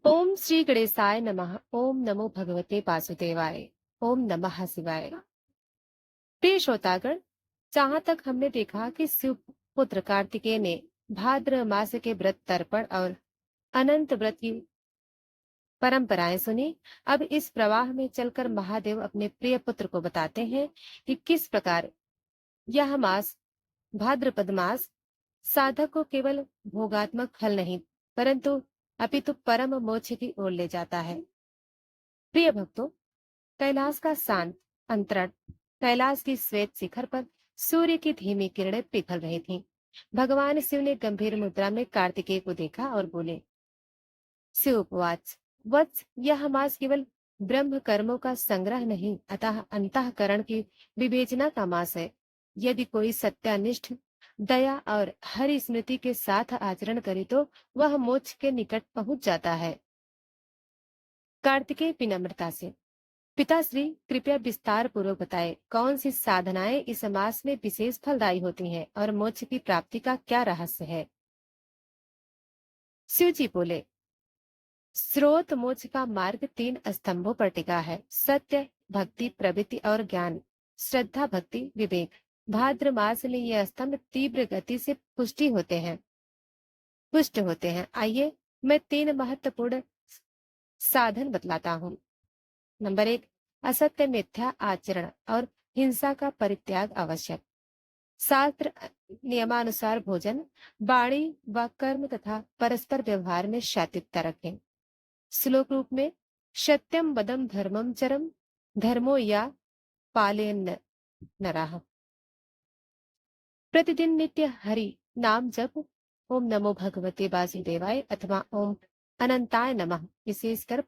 ओम श्री गणेशाय नमः। ओम नमो भगवते वासुदेवाय। ओम नमः शिवाय। प्रिय श्रोतागण, जहाँ तक हमने देखा कि शिव पुत्र कार्तिकेय ने भाद्र मास के व्रत तर्पण और अनंत व्रत की परंपराएं सुनी। अब इस प्रवाह में चलकर महादेव अपने प्रिय पुत्र को बताते हैं कि किस प्रकार यह मास, भाद्रपद मास, साधक को केवल भोगात्मक फल नहीं परंतु अपितु परम मोक्ष की ओर ले जाता है। प्रिय भक्तों, कैलाश का शांत अंतरण, कैलाश की श्वेत शिखर पर सूर्य की धीमी किरणें पिघल रही थीं। भगवान शिव ने गंभीर मुद्रा में कार्तिकेय को देखा और बोले, शिव उपवाच, वत्स, यह मास केवल ब्रह्म कर्मों का संग्रह नहीं अतः अंतःकरण की विवेचना का मास है। यदि कोई सत्यानिष्ठ, दया और हरि स्मृति के साथ आचरण करे तो वह मोक्ष के निकट पहुंच जाता है। कार्तिकेय विनम्रता से, पिताश्री, कृपया विस्तार पूर्वक बताएं कौन सी साधनाएं इस मास में विशेष फलदायी होती हैं और मोक्ष की प्राप्ति का क्या रहस्य है। शिव जी बोले, स्रोत मोक्ष का मार्ग 3 स्तंभों पर टिका है: सत्य, भक्ति, प्रवृत्ति और ज्ञान। श्रद्धा, भक्ति, विवेक। भाद्र मास में यह स्तंभ तीव्र गति से पुष्ट होते हैं। आइए मैं 3 महत्वपूर्ण साधन बतलाता हूँ। नंबर 1, असत्य मिथ्या आचरण और हिंसा का परित्याग आवश्यक। शास्त्र नियमानुसार भोजन, वाणी व कर्म तथा परस्पर व्यवहार में सात्विकता रखें। श्लोक रूप में, सत्यम वदम धर्मम चरम, धर्मो या पालेन नरः। प्रतिदिन नित्य हरि नाम जप, ओम नमो भगवते वासुदेवाय अथवा ओम अनंताय नमः, विशेषकर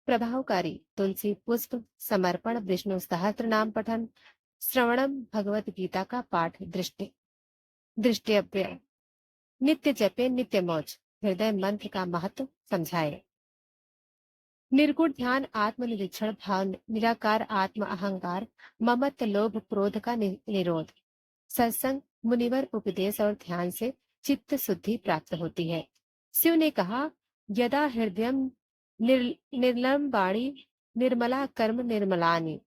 प्रभावकारी तुलसी पुष्प समर्पण, विष्णु सहस्त्र नाम पठन, श्रवणम, भगवत गीता का पाठ, दृष्टव्य, नित्य जपे नित्य मौज, हृदय मंत्र का महत्व समझाए। निर्गुण ध्यान, आत्मनिरीक्षण भाव, निराकार आत्म अहंकार, ममत्व लोभ क्रोध का निरोध। सत्संग, मुनिवर उपदेश और ध्यान से चित्त शुद्धि प्राप्त होती है। शिव ने कहा, यदा हृदय निर्लम वाणी निर्मला कर्म निर्मलानि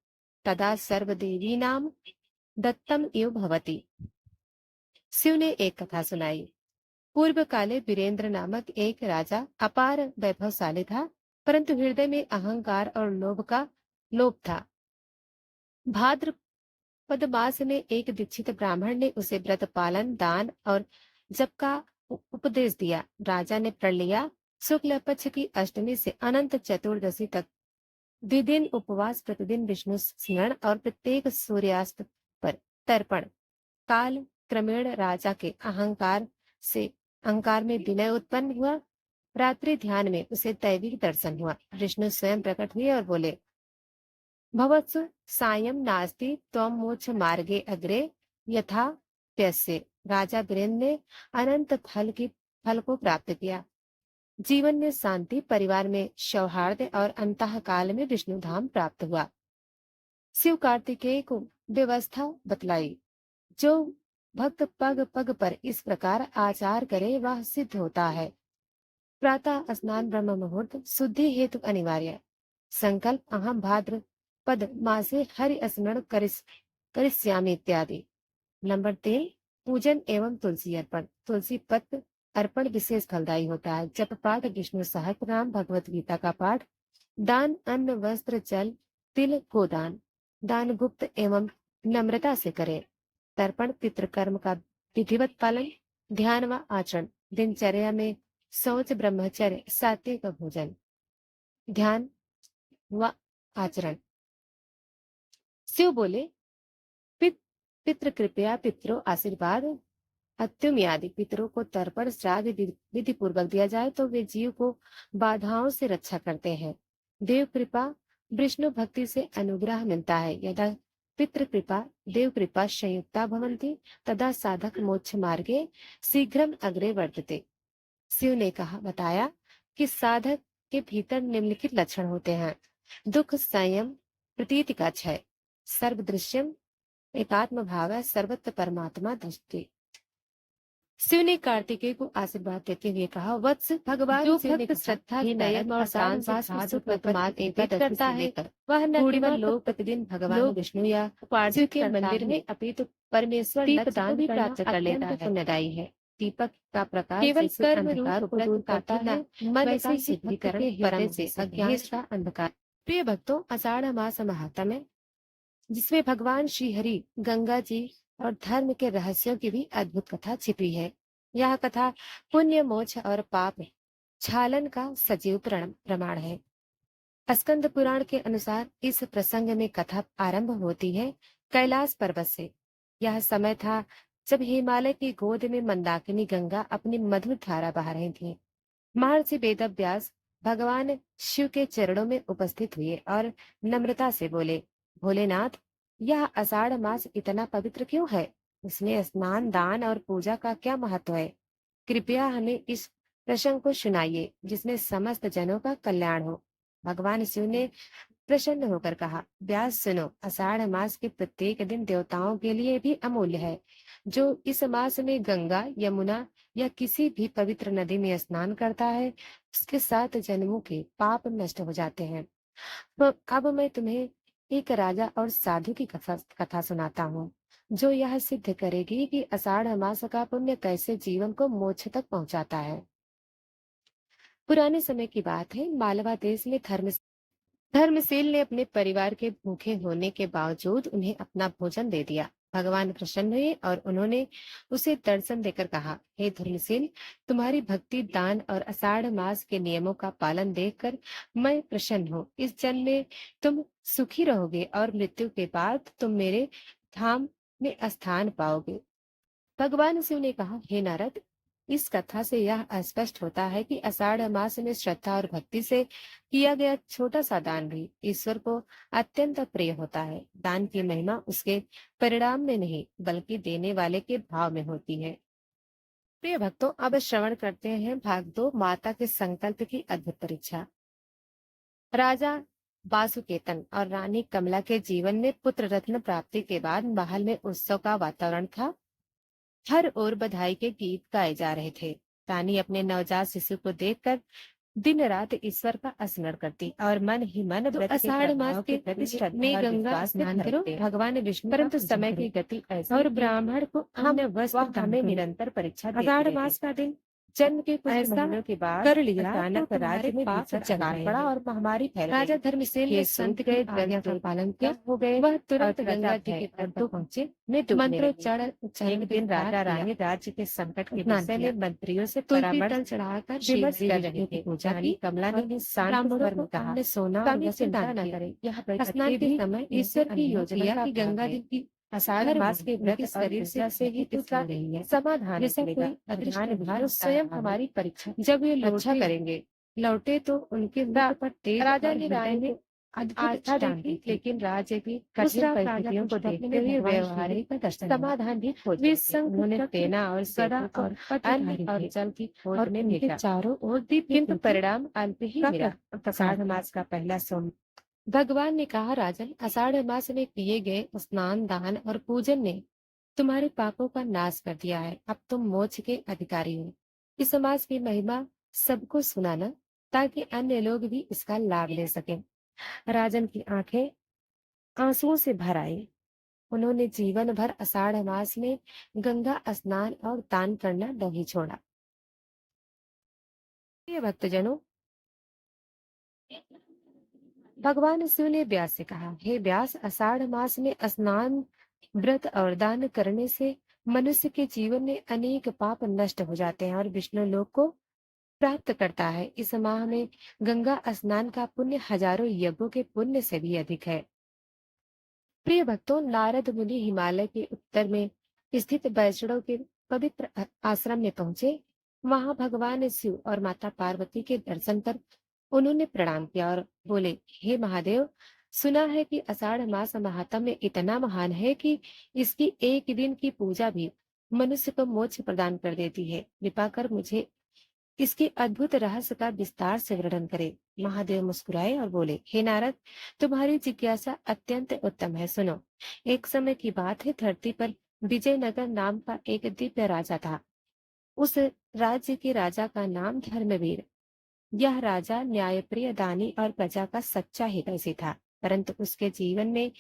तदा सर्वदेवी नाम दत्तम एव भवति। शिव ने एक कथा सुनाई। पूर्व काले वीरेंद्र नामक एक राजा अपार वैभवशाली था, परंतु हृदय में अहंकार और लोभ था। भाद्रपद मास में एक दीक्षित ब्राह्मण ने उसे व्रत पालन, दान और जप का उपदेश दिया। राजा ने प्रण लिया, शुक्ल पक्ष की अष्टमी से अनंत चतुर्दशी तक द्विदिन उपवास, प्रतिदिन विष्णु स्मरण और प्रत्येक सूर्यास्त पर तर्पण। काल क्रमेण राजा के अहंकार में विनय उत्पन्न हुआ। रात्रि ध्यान में उसे दैविक दर्शन हुआ। विष्णु स्वयं प्रकट हुए और बोले, भवत्सु सायं नास्ति त्वं मोक्ष मार्गे अग्रे यथा त्यस्य। राजा वीरेंद्र ने अनंत फल को प्राप्त किया। जीवन में शांति, परिवार में सौहार्द और अंतः काल में विष्णु धाम प्राप्त हुआ। शिव कार्तिकेय को व्यवस्था बतलाई। जो भक्त पग पग पर इस प्रकार आचार करे वह सिद्ध होता है। प्रातः स्नान, ब्रह्म मुहूर्त, शुद्धि हेतु अनिवार्य। संकल्प, अहम भाद्र पद मासे हरि स्मरण करिष्यामि इत्यादि। नंबर 3, पूजन एवं तुलसी अर्पण। तुलसी पत्र अर्पण विशेष फलदायी होता है। जप पाठ, विष्णु सहस्त्रनाम, भगवत गीता का पाठ। दान, अन्न वस्त्र जल तिल गोदान। दान गुप्त एवं नम्रता से करें। तर्पण, पितृकर्म का विधिवत पालन। ध्यान व आचरण, दिनचर्या में शौच, ब्रह्मचर्य, सात्विक भोजन। ध्यान व आचरण। शिव बोले, पितृ कृपया, पितरों आशीर्वाद, अत्युमयादि पितरों को तर्पण श्राद्ध विधि पूर्वक दिया जाए तो वे जीव को बाधाओं से रक्षा करते हैं। देव कृपा, विष्णु भक्ति से अनुग्रह मिलता है। यदा पितृ कृपा देव कृपा संयुक्ता भवन्ति तदा साधक मोक्ष मार्गे शीघ्रम अग्रे वर्तते। शिव ने बताया कि साधक के भीतर निम्नलिखित लक्षण होते हैं: दुख, संयम, प्रतीति का क्षय, सर्वदृश्यम, एकात्म भाव, सर्वत्र परमात्मा दृष्टि। शिव ने कार्तिकेय को आशीर्वाद देते हुए कहा, वत्स, भगवान जो शिव ने भक्त श्रद्धा, संयम और दान से साधु वर्तमान एकादशी करता है, वह न केवल लोग प्रतिदिन भगवान विष्णु या शिव के मंदिर में अपितु परमेश्वर दीपदान भी प्राप्त कर लेता है। पुण्यदायी है। दीपक का प्रकाश केवल कर्म अंधकार को दूर करता है, मन का शुद्धिकरण परम से अज्ञान का अंधकार। प्रिय भक्तों, आषाढ़ मास महात्म्य, जिसमें भगवान श्री हरि, गंगा जी और धर्म के रहस्यों की भी अद्भुत कथा छिपी है। यह कथा पुण्य, मोक्ष और पाप क्षालन का सजीव प्रमाण है। स्कंद पुराण के अनुसार इस प्रसंग में कथा आरंभ होती है कैलाश पर्वत से। यह समय था जब हिमालय की गोद में मंदाकिनी गंगा अपनी मधुर धारा बहा रही थी। महर्षि वेदव्यास भगवान शिव के चरणों में उपस्थित हुए और नम्रता से बोले, भोलेनाथ, यह आषाढ़ मास इतना पवित्र क्यों है? इसमें स्नान, दान और पूजा का क्या महत्व है? कृपया हमें इस प्रसंग को सुनाइए जिसमें समस्त जनों का कल्याण हो। भगवान शिव ने प्रसन्न होकर कहा, व्यास सुनो, आषाढ़ मास के प्रत्येक दिन देवताओं के लिए भी अमूल्य है। जो इस मास में गंगा, यमुना या किसी भी पवित्र नदी में स्नान करता है, उसके 7 जन्मों के पाप नष्ट हो जाते हैं। तो अब मैं तुम्हें एक राजा और साधु की कथा सुनाता हूँ, जो यह सिद्ध करेगी कि आषाढ़ मास का पुण्य कैसे जीवन को मोक्ष तक पहुंचाता है। पुराने समय की बात है, मालवा देश में धर्मसेन ने अपने परिवार के भूखे होने के बावजूद उन्हें अपना भोजन दे दिया। भगवान प्रसन्न हुए और उन्होंने उसे दर्शन देकर कहा, हे धर्मसेन, तुम्हारी भक्ति, दान और आषाढ़ मास के नियमों का पालन देखकर मैं प्रसन्न हूँ। इस जन्म में तुम सुखी रहोगे और मृत्यु के बाद तुम मेरे धाम में स्थान पाओगे। भगवान शिव ने कहा, हे नारद, इस कथा से यह स्पष्ट होता है कि आषाढ़ मास में श्रद्धा और भक्ति से किया गया छोटा सा दान भी ईश्वर को अत्यंत प्रिय होता है। दान की महिमा उसके परिणाम में नहीं, बल्कि देने वाले के भाव में होती है। प्रिय भक्तों, अब श्रवण करते हैं भाग 2, माता के संकल्प की अद्भुत परीक्षा। राजा वासुकेतन और रानी कमला के जीवन में पुत्र रत्न प्राप्ति के बाद महल में उत्सव का वातावरण था। हर ओर बधाई के गीत गाए जा रहे थे। रानी अपने नवजात शिशु को देखकर दिन रात ईश्वर का स्मरण करती और मन ही मन व्रत के आषाढ़ मास के प्रति श्रद्धा में और गंगा विश्वास स्नान करो भगवान विष्णु, परंतु समय की गति ऐसी और ब्राह्मण को अन्य वस्त्र हमें निरंतर परीक्षा देती आषाढ़ मास का दिन जन्म के कुछ महीनों के बाद कर लिया, अचानक राज्य में भीषण अकाल पड़ा और महामारी फैल गई। राजा धर्मसेन ने संत के आज्ञा का पालन किया हो गए, वह तुरंत गंगा जी के तट पर पहुंचे। मंत्रोच्चारण एक दिन राजा रानी राज्य के संकट के विषय में मंत्रियों से परामर्श चढ़ाकर विमर्श कर रहे थे। पूजा की कमला ने शांत स्वर में कहा, सोना और चिंता न करे, यह स्नान के समय ईश्वर की योजना की गंगा जी की आषाढ़ मास के व्रत शरीर से ही इसका समाधान निकलेगा। अज्ञान भार स्वयं हमारी परीक्षा जब ये अच्छा करेंगे, लौटे तो उनके मुख पर तेज राजा ने रानी को आस्था देखी, लेकिन राज्य की कठिन परिस्थितियों को देखते हुए व्यवहारिक समाधान भी खोजा। उन्होंने सेना और गदा और अन्न और जल की खोज में भेजा, चारों ओर दीप, किंतु परिणाम अल्प ही मिला। आषाढ़ मास का पहला सोम भगवान ने कहा, राजन, आषाढ़ मास में किए गए स्नान, दान और पूजन ने तुम्हारे पापों का नाश कर दिया है। अब तुम मोक्ष के अधिकारी हो। इस मास की महिमा सबको सुनाना, ताकि अन्य लोग भी इसका लाभ ले सकें। राजन की आंखें आंसुओं से भर आई। उन्होंने जीवन भर आषाढ़ मास में गंगा स्नान और दान करना नहीं छोड़ा। ये भक्तजनों, भगवान शिव ने व्यास से कहा, हे व्यास, आषाढ़ मास में स्नान, व्रत और दान करने से मनुष्य के जीवन में अनेक पाप नष्ट हो जाते हैं और विष्णु लोक को प्राप्त करता है। इस माह में गंगा स्नान का पुण्य हजारों यज्ञों के पुण्य से भी अधिक है। प्रिय भक्तों, नारद मुनि हिमालय के उत्तर में स्थित वैष्णव के पवित्र आश्रम में पहुंचे। वहां भगवान शिव और माता पार्वती के दर्शन कर उन्होंने प्रणाम किया और बोले, हे महादेव, सुना है कि आषाढ़ मास महात्म्य इतना महान है कि इसकी एक दिन की पूजा भी मनुष्य को मोक्ष प्रदान कर देती है। कृपा कर मुझे इसके अद्भुत रहस्य का विस्तार से वर्णन करे। महादेव मुस्कुराए और बोले, हे नारद, तुम्हारी जिज्ञासा अत्यंत उत्तम है। सुनो, एक समय की बात है, धरती पर विजयनगर नाम का एक दिव्य राजा था। उस राज्य के राजा का नाम धर्मवीर। यह राजा न्यायप्रिय, दानी और प्रजा का सच्चा हितैषी था, परंतु उसके जीवन में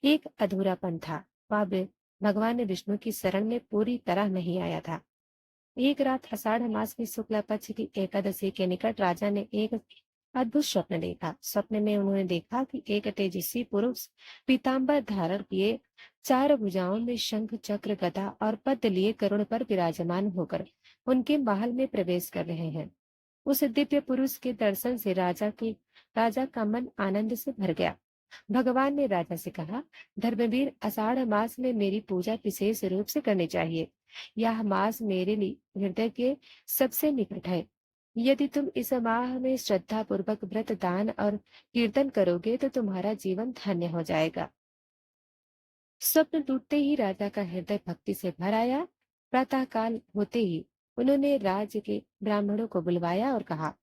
एक अधूरापन था। वह भगवान विष्णु की शरण में पूरी तरह नहीं आया था। एक रात आषाढ़ मास की शुक्ला पक्ष की एकादशी के निकट राजा ने एक अद्भुत स्वप्न देखा। स्वप्न में उन्होंने देखा कि एक तेजस्वी पुरुष पीताम्बर धारण किए, चार भुजाओं में शंख चक्र गदा और पद्म लिए करुण पर विराजमान होकर उनके महल में प्रवेश कर रहे हैं। उस दिव्य पुरुष के दर्शन से राजा का मन आनंद से भर गया। भगवान ने राजा से कहा, धर्मवीर, आषाढ़ मास में मेरी पूजा विशेष रूप से करनी चाहिए। यह मास मेरे लिए हृदय के सबसे निकट है। यदि तुम इस माह में श्रद्धा पूर्वक व्रत, दान और कीर्तन करोगे तो तुम्हारा जीवन धन्य हो जाएगा। स्वप्न टूटते ही राजा का हृदय भक्ति से भर आया। प्रातः काल होते ही उन्होंने राज्य के ब्राह्मणों को बुलवाया और कहा,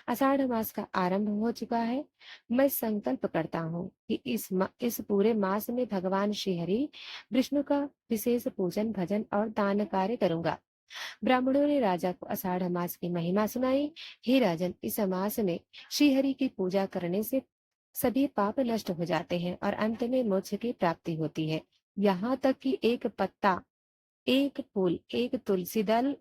आषाढ़ मास का आरंभ हो चुका है। मैं संकल्प करता हूँ कि इस पूरे मास में भगवान श्री हरि विष्णु का विशेष पूजन, भजन और दान कार्य करूंगा। ब्राह्मणों ने राजा को आषाढ़ मास की महिमा सुनाई। हे राजन, इस मास में श्री हरि की पूजा करने से सभी पाप नष्ट हो जाते हैं और अंत में मोक्ष की प्राप्ति होती है। यहाँ तक कि एक पत्ता, एक फूल, एक तुलसी दल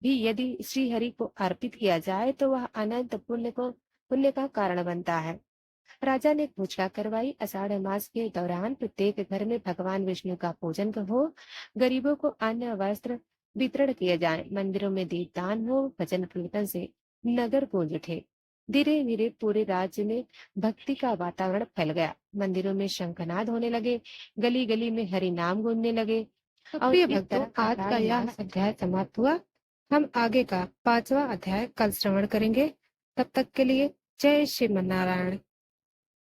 भी यदि श्री हरि को अर्पित किया जाए तो वह अनंत पुण्य का कारण बनता है। राजा ने घोषणा करवाई, आषाढ़ मास के दौरान प्रत्येक घर में भगवान विष्णु का पूजन हो, गरीबों को अन्न वस्त्र वितरण किए जाए, मंदिरों में दीपदान हो, भजन कीर्तन से नगर गूंज उठे। धीरे धीरे पूरे राज्य में भक्ति का वातावरण फैल गया। मंदिरों में शंखनाद होने लगे, गली गली में हरि नाम गूंजने लगे तो और प्रिय इस भक्तों, तरह आज का आषाढ़ यह मास अध्याय समाप्त हुआ। हम आगे का 5वां अध्याय कल श्रवण करेंगे। तब तक के लिए जय श्री नारायण।